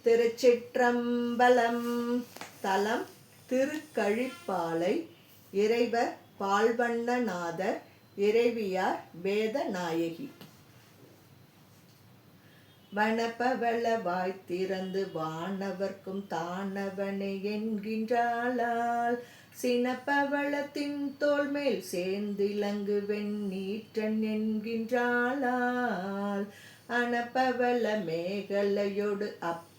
திருச்சிற்றம்பலம். தலம் திருக்கழிப்பாலை. இறைவர் பால்வண்ணநாதர். இறைவியார் வேதநாயகி. வனப்பவள வாய்த்திறந்து வானவர்க்கும் தானவனே என்கின்றாளால் சினப்பவளத்தின் தோள்மேல் சேர்ந்திலங்கு வெண்ணீற்றன் என்கின்றாளால் அனப்பவள மேகலையோடு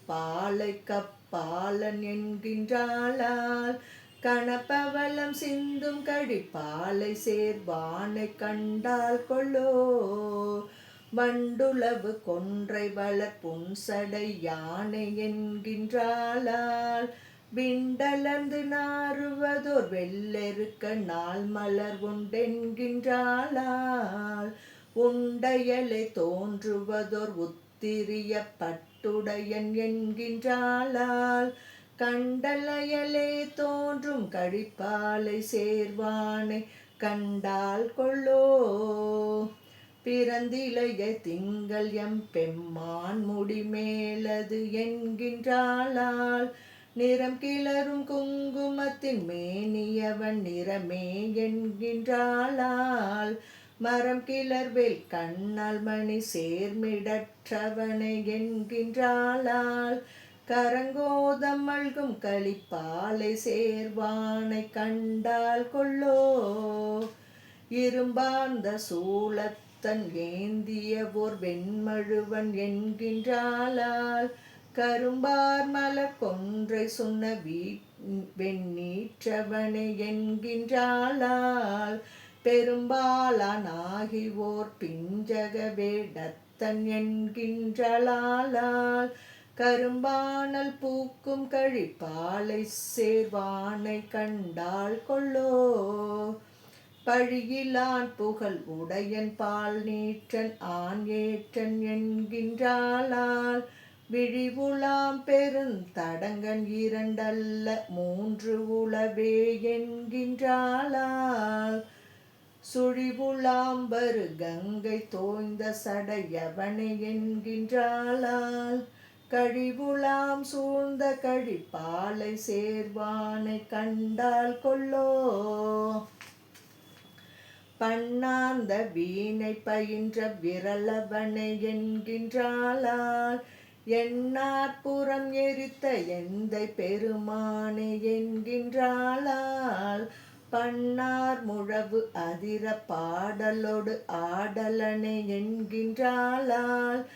அப்பாலை கப்பாலன் என்கின்றாளால் கணப்பவளம் சிந்தும் கழிப்பாலை சேர்வானை கண்டால் கொள்ளோ வண்டுளவு கொன்றை வளர் புன்சடை யானை என்கின்றாளால் விண்டலர்ந்து நாறுவதோர் வெள்ளெருக்க நாள் மலர் உண்டென்கின்றாளால் உண்டையலை தோன்றுவதோர் உத்திரிய பட்டுடையன் என்கின்றாளால் கண்டலையலே தோன்றும் கழிப்பாலை சேர்வானை கண்டால் கொள்ளோ பிறந்திலைய திங்கள் எம் பெம்மான் முடிமேலது என்கின்றாளால் நிறம் கிளரும் குங்குமத்தின் மேனியவன் நிறமே என்கின்றாளால் மரம் கிளர்வேல் கண்ணால் மணி சேர்மிடற்றவனை என்கின்றாளால் கரங்கோதம் மல்கும் களிப்பாலை சேர்வானை கண்டால் கொள்ளோ இரும்பார்ந்த சூளத்தன் ஏந்திய ஓர் வெண்மழுவன் என்கின்றாளால் கரும்பார் மலர் கொன்றை சொன்ன வெண்ணீற்றவனை என்கின்றாளால் பெரும்பாலானாகி ஓர் பிஞ்சக வேடத்தன் என்கின்றாளால் கரும்பானல் பூக்கும் கழிப்பாலை சேர்வானை கண்டால் கொள்ளோ பழியிலான் புகழ் உடையன் பால் நீற்றன் ஆண் ஏற்றன் என்கின்றாளால் விழிவுலாம் பெருந்தடங்கன் இரண்டல்ல மூன்று உளவே என்கின்றாளால் சுழிவுளாம்பரு கங்கை தோய்ந்த சடையவனை என்கின்றாளால் கழிவுளாம் சூழ்ந்த கழிப்பாலை சேர்வானை கண்டால் கொள்ளோ பண்ணார்ந்த வீணை பயின்ற விரலவனை என்கின்றாளால் எண்ணாற்புறம் எரித்த எந்தை பெருமானை என்கின்றாளால் பண்ணார் முழவு அதிர பாடலோடு ஆடலனை என்கின்றாளால்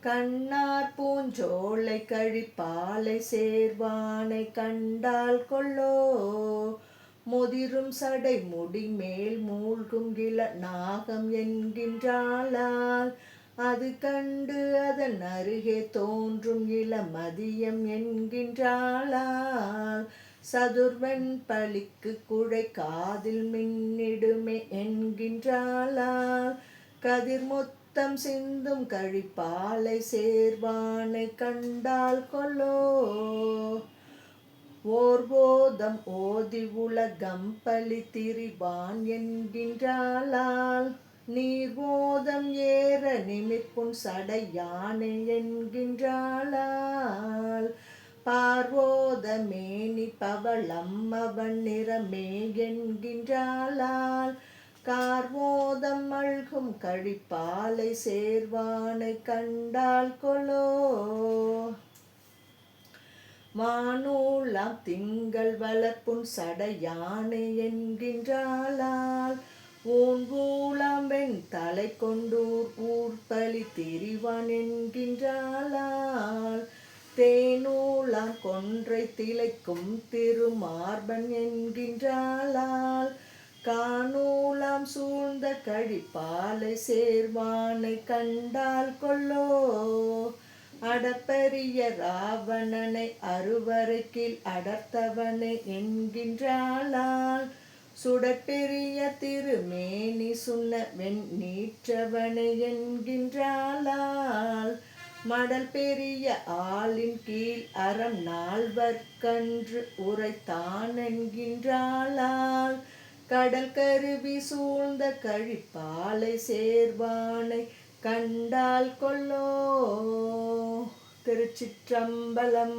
கண்ணார் பூஞ்சோலை கழிப்பாலை சேர்வானை கண்டால் கொள்ளோ முதிரும் சடை முடிமேல் மூழ்கும் இள நாகம் என்கின்றாளால் அது கண்டு அதன் அருகே தோன்றும் இளமதியம் என்கின்றாளால் சதுர்வன் பளிக்கு குழை காதில் மின்னிடுமே என்கின்றாளால் கதிர் மொத்தம் சிந்தும் கழிப்பாலை சேர்வானை கண்டால் கொள்ளோ ஓர்வோதம் ஓதி உலகம் பலி திரிவான் என்கின்றாளால் நீர்வோதம் ஏற நிமிர்ப்புன் சடை யானை என்கின்றாளால் பார்வோத மேனி பவளம் அவன் நிறமே என்கின்றாளால் கார்வோதம் மல்கும் கழிப்பாலை சேர்வானை கண்டால் கொள்ளோ வானூலாம் திங்கள் வளர்ப்புன் சடையானை என்கின்றாளால் ஊன்வூலாம் வெண் தலை கொண்டூர் ஊர்பலி திரிவான் என்கின்றாளால் தேனூலாம் கொன்றை திளைக்கும் திருமார்பன் என்கின்றாளால் காணூலாம் சூழ்ந்த கழிப்பாலை சேர்வானை கண்டால் கொள்ளோ அடப்பரிய ராவணனை அருவருக்கில் அடர்த்தவனை என்கின்றாளால் சுடப்பெரிய திருமேனி சுண்ண வெண்ணீற்றவனை என்கின்றாளால் மடல் பெரிய ஆளின் கீழ் அறம் நால்வர்க்கன்று உரைத்தான் என்கின்றாளால் கடல் கருவி சூழ்ந்த கழிப்பாலை சேர்வானை கண்டால் கொள்ளோ திருச்சிற்றம்பலம்.